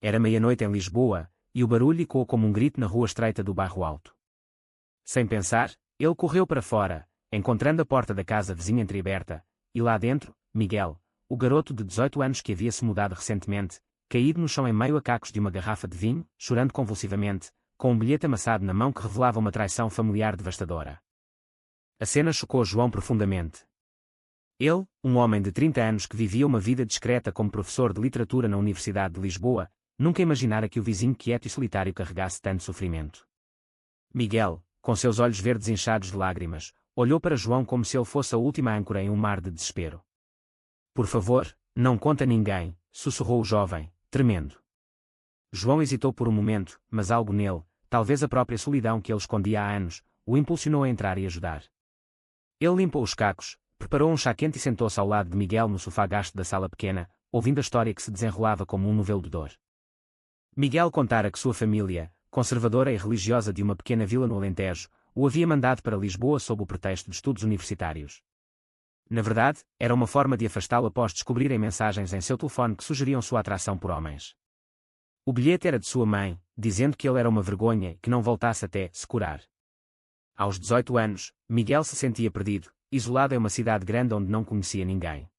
Era meia-noite em Lisboa, e o barulho ecoou como um grito na rua estreita do Bairro Alto. Sem pensar, ele correu para fora, encontrando a porta da casa vizinha entreaberta, e lá dentro, Miguel, o garoto de 18 anos que havia se mudado recentemente, caído no chão em meio a cacos de uma garrafa de vinho, chorando convulsivamente, com um bilhete amassado na mão que revelava uma traição familiar devastadora. A cena chocou João profundamente. Ele, um homem de 30 anos que vivia uma vida discreta como professor de literatura na Universidade de Lisboa, nunca imaginara que o vizinho quieto e solitário carregasse tanto sofrimento. Miguel, com seus olhos verdes inchados de lágrimas, olhou para João como se ele fosse a última âncora em um mar de desespero. Por favor, não conta a ninguém, sussurrou o jovem, tremendo. João hesitou por um momento, mas algo nele, talvez a própria solidão que ele escondia há anos, o impulsionou a entrar e ajudar. Ele limpou os cacos, preparou um chá quente e sentou-se ao lado de Miguel no sofá gasto da sala pequena, ouvindo a história que se desenrolava como um novelo de dor. Miguel contara que sua família, conservadora e religiosa de uma pequena vila no Alentejo, o havia mandado para Lisboa sob o pretexto de estudos universitários. Na verdade, era uma forma de afastá-lo após descobrirem mensagens em seu telefone que sugeriam sua atração por homens. O bilhete era de sua mãe, dizendo que ele era uma vergonha e que não voltasse até se curar. Aos 18 anos, Miguel se sentia perdido, isolado em uma cidade grande onde não conhecia ninguém.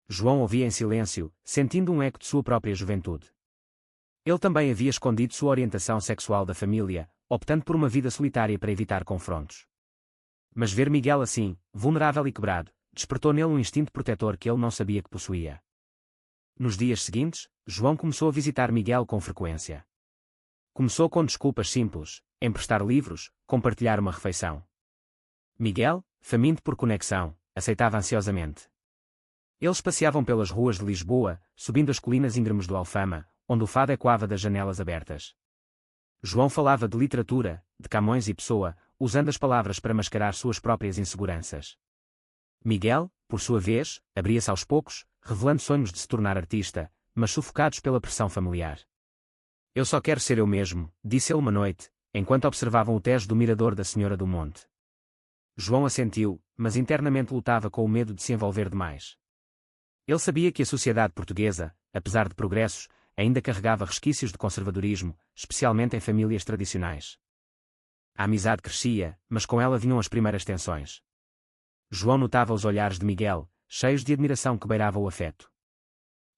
João ouvia em silêncio, sentindo um eco de sua própria juventude. Ele também havia escondido sua orientação sexual da família, optando por uma vida solitária para evitar confrontos. Mas ver Miguel assim, vulnerável e quebrado, despertou nele um instinto protetor que ele não sabia que possuía. Nos dias seguintes, João começou a visitar Miguel com frequência. Começou com desculpas simples, emprestar livros, compartilhar uma refeição. Miguel, faminto por conexão, aceitava ansiosamente. Eles passeavam pelas ruas de Lisboa, subindo as colinas íngremes do Alfama, onde o fado ecoava das janelas abertas. João falava de literatura, de Camões e Pessoa, usando as palavras para mascarar suas próprias inseguranças. Miguel, por sua vez, abria-se aos poucos, revelando sonhos de se tornar artista, mas sufocados pela pressão familiar. Eu só quero ser eu mesmo, disse ele uma noite, enquanto observavam o Tejo do mirador da Senhora do Monte. João assentiu, mas internamente lutava com o medo de se envolver demais. Ele sabia que a sociedade portuguesa, apesar de progressos, ainda carregava resquícios de conservadorismo, especialmente em famílias tradicionais. A amizade crescia, mas com ela vinham as primeiras tensões. João notava os olhares de Miguel, cheios de admiração que beirava o afeto.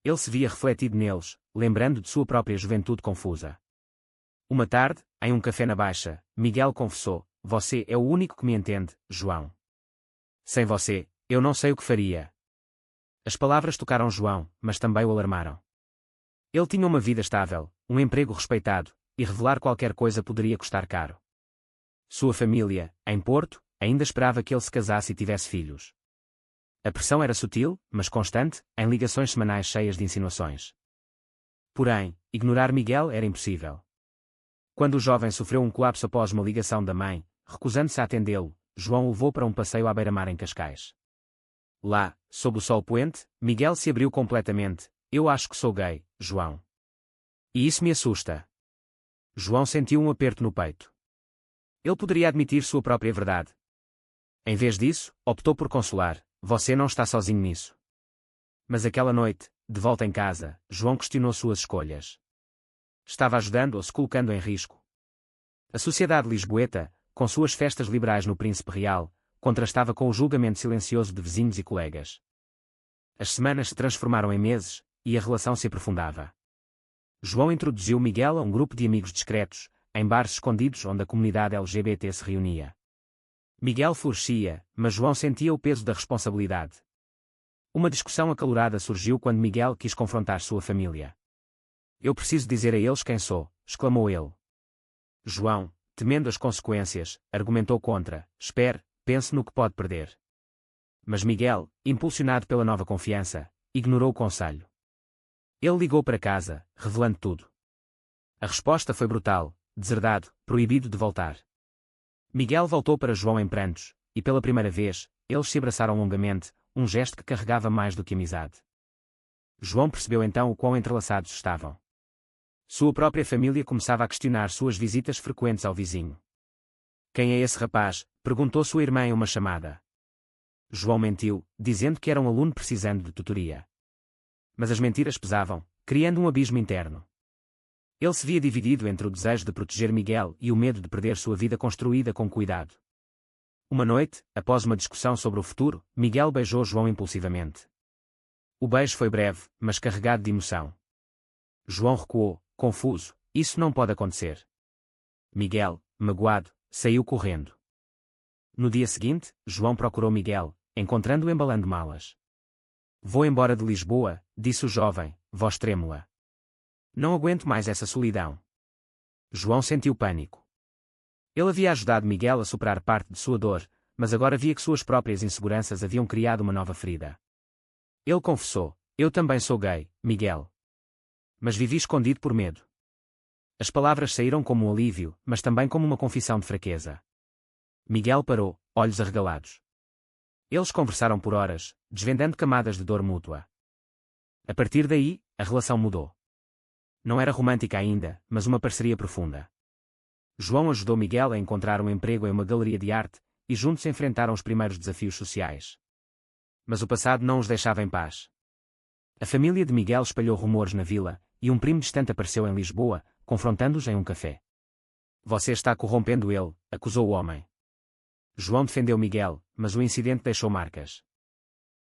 Ele se via refletido neles, lembrando de sua própria juventude confusa. Uma tarde, em um café na Baixa, Miguel confessou: "Você é o único que me entende, João. Sem você, eu não sei o que faria." As palavras tocaram João, mas também o alarmaram. Ele tinha uma vida estável, um emprego respeitado, e revelar qualquer coisa poderia custar caro. Sua família, em Porto, ainda esperava que ele se casasse e tivesse filhos. A pressão era sutil, mas constante, em ligações semanais cheias de insinuações. Porém, ignorar Miguel era impossível. Quando o jovem sofreu um colapso após uma ligação da mãe, recusando-se a atendê-lo, João o levou para um passeio à beira-mar em Cascais. Lá, sob o sol poente, Miguel se abriu completamente: "Eu acho que sou gay, João. E isso me assusta." João sentiu um aperto no peito. Ele poderia admitir sua própria verdade. Em vez disso, optou por consolar: "Você não está sozinho nisso." Mas aquela noite, de volta em casa, João questionou suas escolhas. Estava ajudando ou se colocando em risco? A sociedade lisboeta, com suas festas liberais no Príncipe Real, contrastava com o julgamento silencioso de vizinhos e colegas. As semanas se transformaram em meses, e a relação se aprofundava. João introduziu Miguel a um grupo de amigos discretos, em bares escondidos onde a comunidade LGBT se reunia. Miguel florescia, mas João sentia o peso da responsabilidade. Uma discussão acalorada surgiu quando Miguel quis confrontar sua família. "Eu preciso dizer a eles quem sou", exclamou ele. João, temendo as consequências, argumentou contra: "Espere, pense no que pode perder." Mas Miguel, impulsionado pela nova confiança, ignorou o conselho. Ele ligou para casa, revelando tudo. A resposta foi brutal: deserdado, proibido de voltar. Miguel voltou para João em prantos, e pela primeira vez, eles se abraçaram longamente, um gesto que carregava mais do que amizade. João percebeu então o quão entrelaçados estavam. Sua própria família começava a questionar suas visitas frequentes ao vizinho. "Quem é esse rapaz?", perguntou sua irmã em uma chamada. João mentiu, dizendo que era um aluno precisando de tutoria. Mas as mentiras pesavam, criando um abismo interno. Ele se via dividido entre o desejo de proteger Miguel e o medo de perder sua vida construída com cuidado. Uma noite, após uma discussão sobre o futuro, Miguel beijou João impulsivamente. O beijo foi breve, mas carregado de emoção. João recuou, confuso. Isso não pode acontecer. Miguel, magoado, saiu correndo. No dia seguinte, João procurou Miguel, encontrando-o embalando malas. Vou embora de Lisboa, disse o jovem, voz trêmula. Não aguento mais essa solidão. João sentiu pânico. Ele havia ajudado Miguel a superar parte de sua dor, mas agora via que suas próprias inseguranças haviam criado uma nova ferida. Ele confessou, eu também sou gay, Miguel. Mas vivi escondido por medo. As palavras saíram como um alívio, mas também como uma confissão de fraqueza. Miguel parou, olhos arregalados. Eles conversaram por horas, desvendando camadas de dor mútua. A partir daí, a relação mudou. Não era romântica ainda, mas uma parceria profunda. João ajudou Miguel a encontrar um emprego em uma galeria de arte, e juntos enfrentaram os primeiros desafios sociais. Mas o passado não os deixava em paz. A família de Miguel espalhou rumores na vila, e um primo distante apareceu em Lisboa, confrontando-os em um café. Você está corrompendo ele, acusou o homem. João defendeu Miguel, mas o incidente deixou marcas.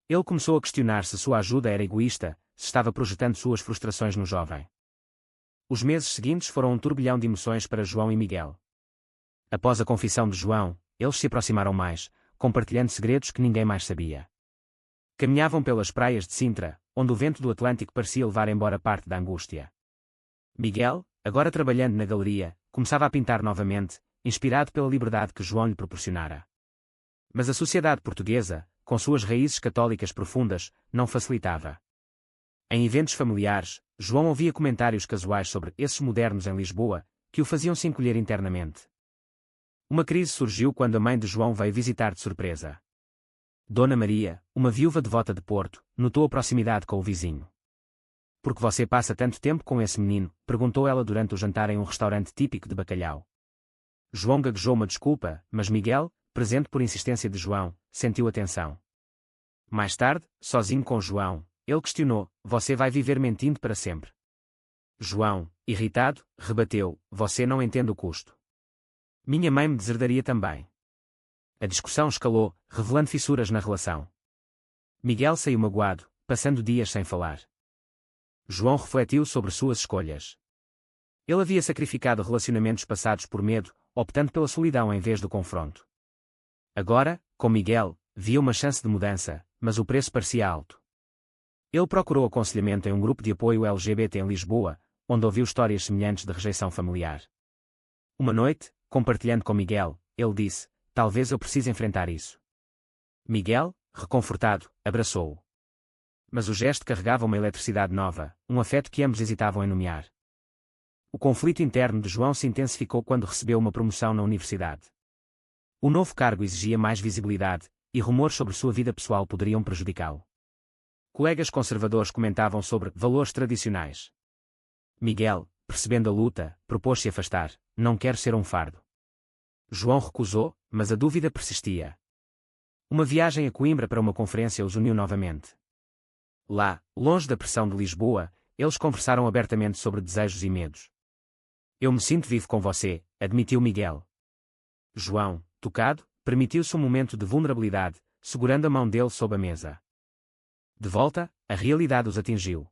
Ele começou a questionar se sua ajuda era egoísta, se estava projetando suas frustrações no jovem. Os meses seguintes foram um turbilhão de emoções para João e Miguel. Após a confissão de João, eles se aproximaram mais, compartilhando segredos que ninguém mais sabia. Caminhavam pelas praias de Sintra, onde o vento do Atlântico parecia levar embora parte da angústia. Miguel, agora trabalhando na galeria, começava a pintar novamente, inspirado pela liberdade que João lhe proporcionara. Mas a sociedade portuguesa, com suas raízes católicas profundas, não facilitava. Em eventos familiares, João ouvia comentários casuais sobre esses modernos em Lisboa, que o faziam se encolher internamente. Uma crise surgiu quando a mãe de João veio visitar de surpresa. Dona Maria, uma viúva devota de Porto, notou a proximidade com o vizinho. Por que você passa tanto tempo com esse menino? Perguntou ela durante o jantar em um restaurante típico de bacalhau. João gaguejou uma desculpa, mas Miguel, presente por insistência de João, sentiu a tensão. Mais tarde, sozinho com João, ele questionou, você vai viver mentindo para sempre? João, irritado, rebateu, você não entende o custo. Minha mãe me deserdaria também. A discussão escalou, revelando fissuras na relação. Miguel saiu magoado, passando dias sem falar. João refletiu sobre suas escolhas. Ele havia sacrificado relacionamentos passados por medo, optando pela solidão em vez do confronto. Agora, com Miguel, via uma chance de mudança, mas o preço parecia alto. Ele procurou aconselhamento em um grupo de apoio LGBT em Lisboa, onde ouviu histórias semelhantes de rejeição familiar. Uma noite, compartilhando com Miguel, ele disse, talvez eu precise enfrentar isso. Miguel, reconfortado, abraçou-o. Mas o gesto carregava uma eletricidade nova, um afeto que ambos hesitavam em nomear. O conflito interno de João se intensificou quando recebeu uma promoção na universidade. O novo cargo exigia mais visibilidade, e rumores sobre sua vida pessoal poderiam prejudicá-lo. Colegas conservadores comentavam sobre valores tradicionais. Miguel, percebendo a luta, propôs-se afastar, não quero ser um fardo. João recusou, mas a dúvida persistia. Uma viagem a Coimbra para uma conferência os uniu novamente. Lá, longe da pressão de Lisboa, eles conversaram abertamente sobre desejos e medos. Eu me sinto vivo com você, admitiu Miguel. João, tocado, permitiu-se um momento de vulnerabilidade, segurando a mão dele sob a mesa. De volta, a realidade os atingiu.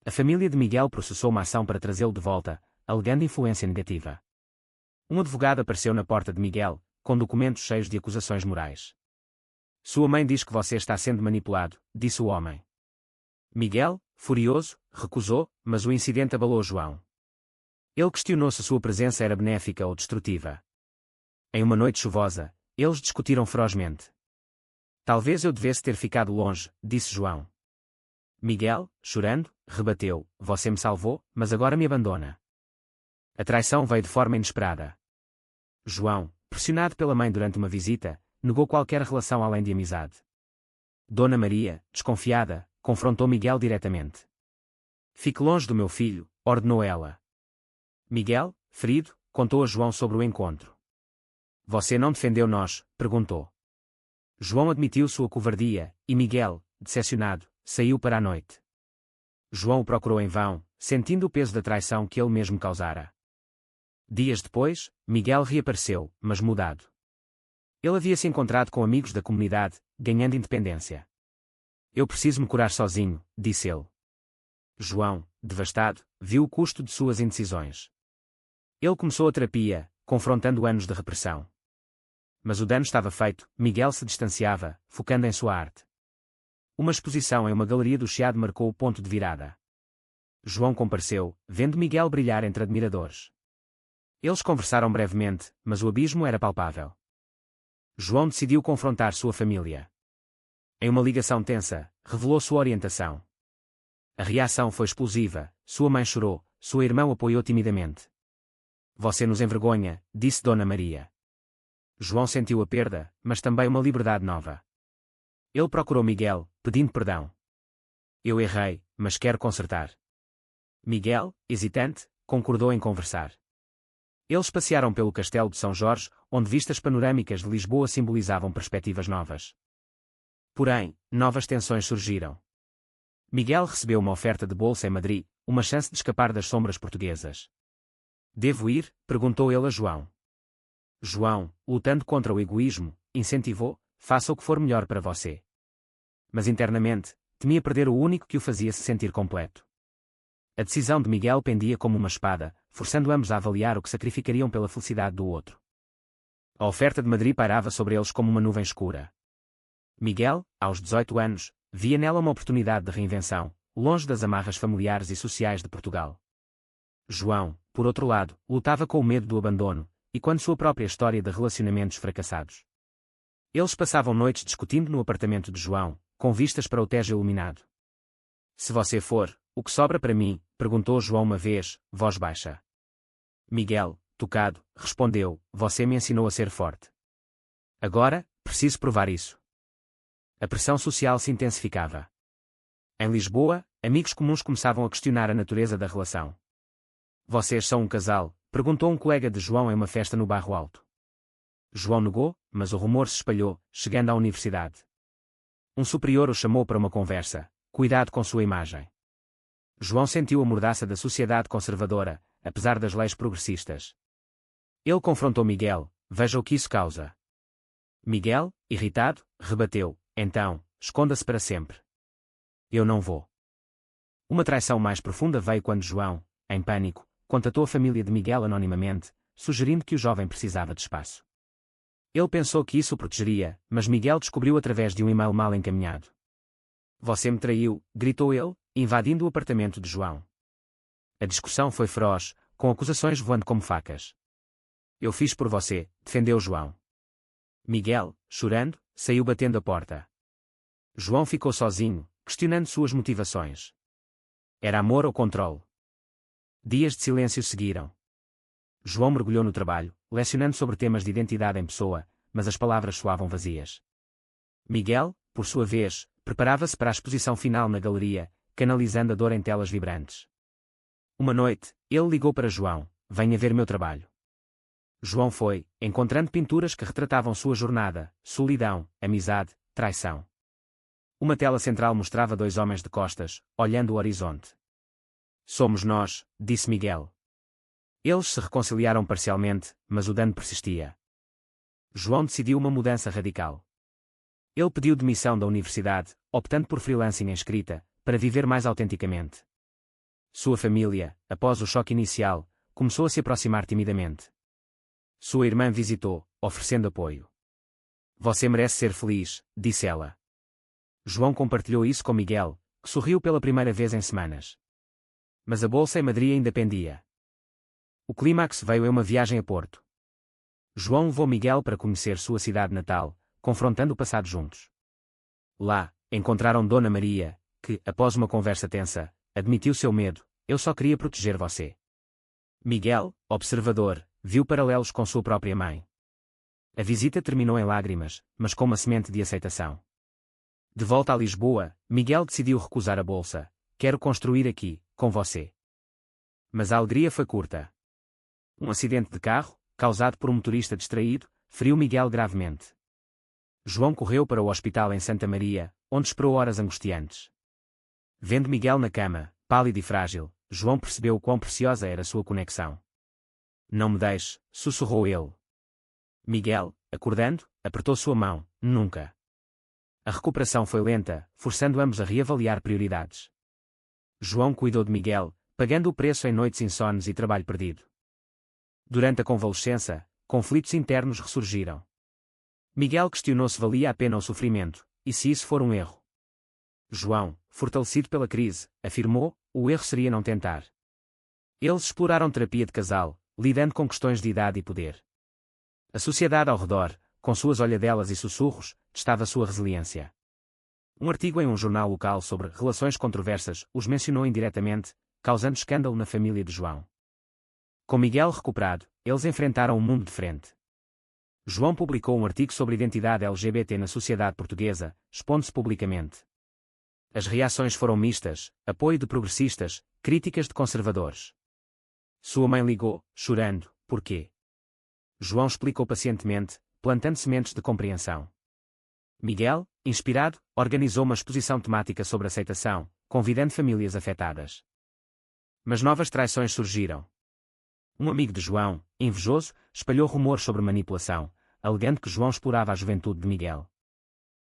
A família de Miguel processou uma ação para trazê-lo de volta, alegando influência negativa. Um advogado apareceu na porta de Miguel, com documentos cheios de acusações morais. Sua mãe diz que você está sendo manipulado, disse o homem. Miguel, furioso, recusou, mas o incidente abalou João. Ele questionou se sua presença era benéfica ou destrutiva. Em uma noite chuvosa, eles discutiram ferozmente. Talvez eu devesse ter ficado longe, disse João. Miguel, chorando, rebateu, você me salvou, mas agora me abandona. A traição veio de forma inesperada. João, pressionado pela mãe durante uma visita, negou qualquer relação além de amizade. Dona Maria, desconfiada, confrontou Miguel diretamente. Fique longe do meu filho, ordenou ela. Miguel, ferido, contou a João sobre o encontro. Você não defendeu nós? Perguntou. João admitiu sua covardia, e Miguel, decepcionado, saiu para a noite. João o procurou em vão, sentindo o peso da traição que ele mesmo causara. Dias depois, Miguel reapareceu, mas mudado. Ele havia se encontrado com amigos da comunidade, ganhando independência. Eu preciso me curar sozinho, disse ele. João, devastado, viu o custo de suas indecisões. Ele começou a terapia, confrontando anos de repressão. Mas o dano estava feito, Miguel se distanciava, focando em sua arte. Uma exposição em uma galeria do Chiado marcou o ponto de virada. João compareceu, vendo Miguel brilhar entre admiradores. Eles conversaram brevemente, mas o abismo era palpável. João decidiu confrontar sua família. Em uma ligação tensa, revelou sua orientação. A reação foi explosiva, sua mãe chorou, sua irmã o apoiou timidamente. Você nos envergonha, disse Dona Maria. João sentiu a perda, mas também uma liberdade nova. Ele procurou Miguel, pedindo perdão. Eu errei, mas quero consertar. Miguel, hesitante, concordou em conversar. Eles passearam pelo Castelo de São Jorge, onde vistas panorâmicas de Lisboa simbolizavam perspectivas novas. Porém, novas tensões surgiram. Miguel recebeu uma oferta de bolsa em Madrid, uma chance de escapar das sombras portuguesas. Devo ir? Perguntou ele a João. João, lutando contra o egoísmo, incentivou, faça o que for melhor para você. Mas internamente, temia perder o único que o fazia se sentir completo. A decisão de Miguel pendia como uma espada, forçando ambos a avaliar o que sacrificariam pela felicidade do outro. A oferta de Madrid pairava sobre eles como uma nuvem escura. Miguel, aos 18 anos, via nela uma oportunidade de reinvenção, longe das amarras familiares e sociais de Portugal. João, por outro lado, lutava com o medo do abandono, e com sua própria história de relacionamentos fracassados. Eles passavam noites discutindo no apartamento de João, com vistas para o Tejo iluminado. Se você for, o que sobra para mim? Perguntou João uma vez, voz baixa. Miguel, tocado, respondeu, você me ensinou a ser forte. Agora, preciso provar isso. A pressão social se intensificava. Em Lisboa, amigos comuns começavam a questionar a natureza da relação. Vocês são um casal? Perguntou um colega de João em uma festa no Bairro Alto. João negou, mas o rumor se espalhou, chegando à universidade. Um superior o chamou para uma conversa. Cuidado com sua imagem. João sentiu a mordaça da sociedade conservadora, apesar das leis progressistas. Ele confrontou Miguel, veja o que isso causa. Miguel, irritado, rebateu, então, esconda-se para sempre. Eu não vou. Uma traição mais profunda veio quando João, em pânico, contatou a família de Miguel anonimamente, sugerindo que o jovem precisava de espaço. Ele pensou que isso o protegeria, mas Miguel descobriu através de um e-mail mal encaminhado. Você me traiu, gritou ele, invadindo o apartamento de João. A discussão foi feroz, com acusações voando como facas. Eu fiz por você, defendeu João. Miguel, chorando, saiu batendo a porta. João ficou sozinho, questionando suas motivações. Era amor ou controle? Dias de silêncio seguiram. João mergulhou no trabalho, lecionando sobre temas de identidade em pessoa, mas as palavras soavam vazias. Miguel, por sua vez, preparava-se para a exposição final na galeria, canalizando a dor em telas vibrantes. Uma noite, ele ligou para João, venha ver meu trabalho. João foi, encontrando pinturas que retratavam sua jornada, solidão, amizade, traição. Uma tela central mostrava dois homens de costas, olhando o horizonte. Somos nós, disse Miguel. Eles se reconciliaram parcialmente, mas o dano persistia. João decidiu uma mudança radical. Ele pediu demissão da universidade, optando por freelancing em escrita, para viver mais autenticamente. Sua família, após o choque inicial, começou a se aproximar timidamente. Sua irmã visitou, oferecendo apoio. Você merece ser feliz, disse ela. João compartilhou isso com Miguel, que sorriu pela primeira vez em semanas. Mas a bolsa em Madrid ainda pendia. O clímax veio em uma viagem a Porto. João levou Miguel para conhecer sua cidade natal, confrontando o passado juntos. Lá, encontraram Dona Maria, que, após uma conversa tensa, admitiu seu medo, eu só queria proteger você. Miguel, observador, viu paralelos com sua própria mãe. A visita terminou em lágrimas, mas com uma semente de aceitação. De volta a Lisboa, Miguel decidiu recusar a bolsa. Quero construir aqui, com você. Mas a alegria foi curta. Um acidente de carro, causado por um motorista distraído, feriu Miguel gravemente. João correu para o hospital em Santa Maria, onde esperou horas angustiantes. Vendo Miguel na cama, pálido e frágil, João percebeu o quão preciosa era sua conexão. Não me deixe, sussurrou ele. Miguel, acordando, apertou sua mão. Nunca. A recuperação foi lenta, forçando ambos a reavaliar prioridades. João cuidou de Miguel, pagando o preço em noites insones e trabalho perdido. Durante a convalescença, conflitos internos ressurgiram. Miguel questionou se valia a pena o sofrimento, e se isso for um erro. João, fortalecido pela crise, afirmou: o erro seria não tentar. Eles exploraram terapia de casal, lidando com questões de idade e poder. A sociedade ao redor, com suas olhadelas e sussurros, testava sua resiliência. Um artigo em um jornal local sobre relações controversas os mencionou indiretamente, causando escândalo na família de João. Com Miguel recuperado, eles enfrentaram o mundo de frente. João publicou um artigo sobre identidade LGBT na sociedade portuguesa, expondo-se publicamente. As reações foram mistas, apoio de progressistas, críticas de conservadores. Sua mãe ligou, chorando, porquê? João explicou pacientemente, plantando sementes de compreensão. Miguel, inspirado, organizou uma exposição temática sobre aceitação, convidando famílias afetadas. Mas novas traições surgiram. Um amigo de João, invejoso, espalhou rumores sobre manipulação, alegando que João explorava a juventude de Miguel.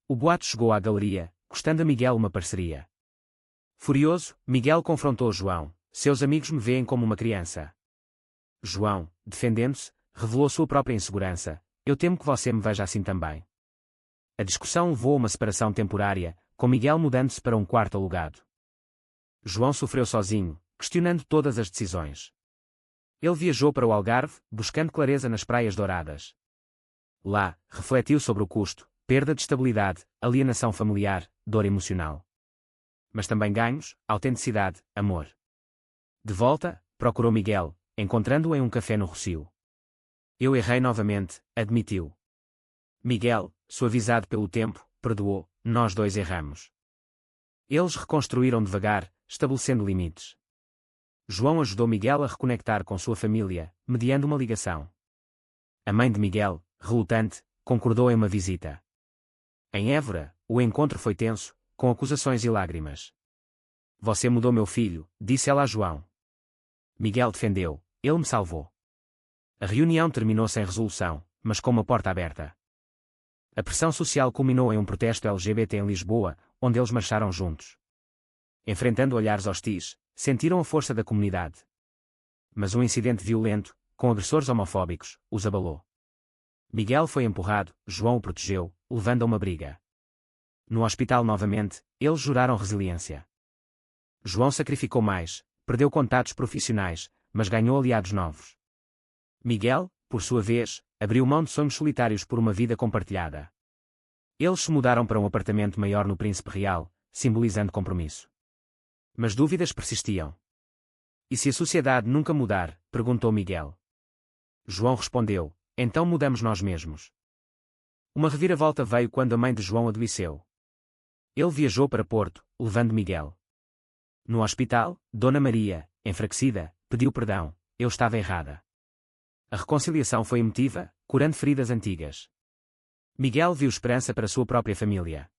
O boato chegou à galeria, custando a Miguel uma parceria. Furioso, Miguel confrontou João: seus amigos me veem como uma criança. João, defendendo-se, revelou sua própria insegurança: eu temo que você me veja assim também. A discussão levou a uma separação temporária, com Miguel mudando-se para um quarto alugado. João sofreu sozinho, questionando todas as decisões. Ele viajou para o Algarve, buscando clareza nas praias douradas. Lá, refletiu sobre o custo, perda de estabilidade, alienação familiar, dor emocional. Mas também ganhos, autenticidade, amor. De volta, procurou Miguel, encontrando-o em um café no Rossio. Eu errei novamente, admitiu. Miguel, suavizado pelo tempo, perdoou: nós dois erramos. Eles reconstruíram devagar, estabelecendo limites. João ajudou Miguel a reconectar com sua família, mediando uma ligação. A mãe de Miguel, relutante, concordou em uma visita. Em Évora, o encontro foi tenso, com acusações e lágrimas. Você mudou meu filho, disse ela a João. Miguel defendeu: ele me salvou. A reunião terminou sem resolução, mas com uma porta aberta. A pressão social culminou em um protesto LGBT em Lisboa, onde eles marcharam juntos. Enfrentando olhares hostis, sentiram a força da comunidade. Mas um incidente violento, com agressores homofóbicos, os abalou. Miguel foi empurrado, João o protegeu, levando a uma briga. No hospital novamente, eles juraram resiliência. João sacrificou mais, perdeu contatos profissionais, mas ganhou aliados novos. Miguel, por sua vez, abriu mão de sonhos solitários por uma vida compartilhada. Eles se mudaram para um apartamento maior no Príncipe Real, simbolizando compromisso. Mas dúvidas persistiam. E se a sociedade nunca mudar? Perguntou Miguel. João respondeu: então mudamos nós mesmos. Uma reviravolta veio quando a mãe de João adoeceu. Ele viajou para Porto, levando Miguel. No hospital, Dona Maria, enfraquecida, pediu perdão: eu estava errada. A reconciliação foi emotiva, curando feridas antigas. Miguel viu esperança para sua própria família.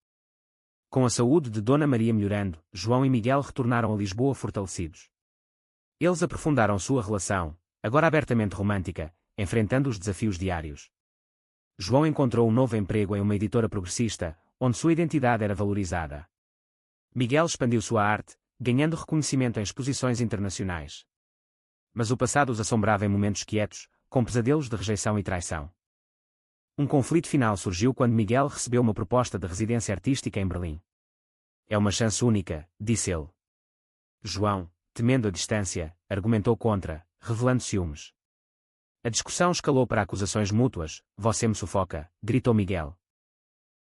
Com a saúde de Dona Maria melhorando, João e Miguel retornaram a Lisboa fortalecidos. Eles aprofundaram sua relação, agora abertamente romântica, enfrentando os desafios diários. João encontrou um novo emprego em uma editora progressista, onde sua identidade era valorizada. Miguel expandiu sua arte, ganhando reconhecimento em exposições internacionais. Mas o passado os assombrava em momentos quietos, com pesadelos de rejeição e traição. Um conflito final surgiu quando Miguel recebeu uma proposta de residência artística em Berlim. É uma chance única, disse ele. João, temendo a distância, argumentou contra, revelando ciúmes. A discussão escalou para acusações mútuas: você me sufoca, gritou Miguel.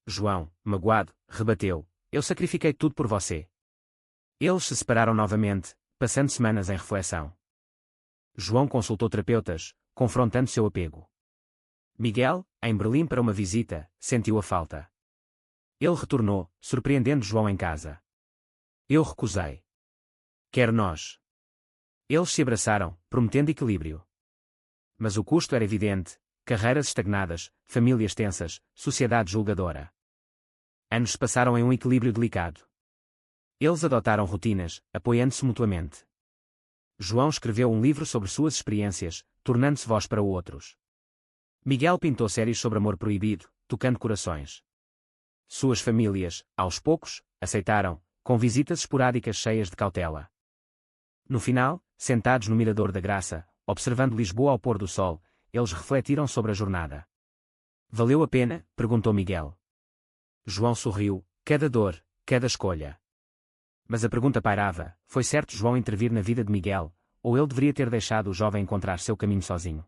João, magoado, rebateu: eu sacrifiquei tudo por você. Eles se separaram novamente, passando semanas em reflexão. João consultou terapeutas, confrontando seu apego. Miguel, em Berlim para uma visita, sentiu a falta. Ele retornou, surpreendendo João em casa. Eu recusei. Quer nós. Eles se abraçaram, prometendo equilíbrio. Mas o custo era evidente: carreiras estagnadas, famílias tensas, sociedade julgadora. Anos se passaram em um equilíbrio delicado. Eles adotaram rotinas, apoiando-se mutuamente. João escreveu um livro sobre suas experiências, tornando-se voz para outros. Miguel pintou séries sobre amor proibido, tocando corações. Suas famílias, aos poucos, aceitaram, com visitas esporádicas cheias de cautela. No final, sentados no Mirador da Graça, observando Lisboa ao pôr do sol, eles refletiram sobre a jornada. Valeu a pena? Perguntou Miguel. João sorriu, cada dor, cada escolha. Mas a pergunta pairava, foi certo João intervir na vida de Miguel, ou ele deveria ter deixado o jovem encontrar seu caminho sozinho?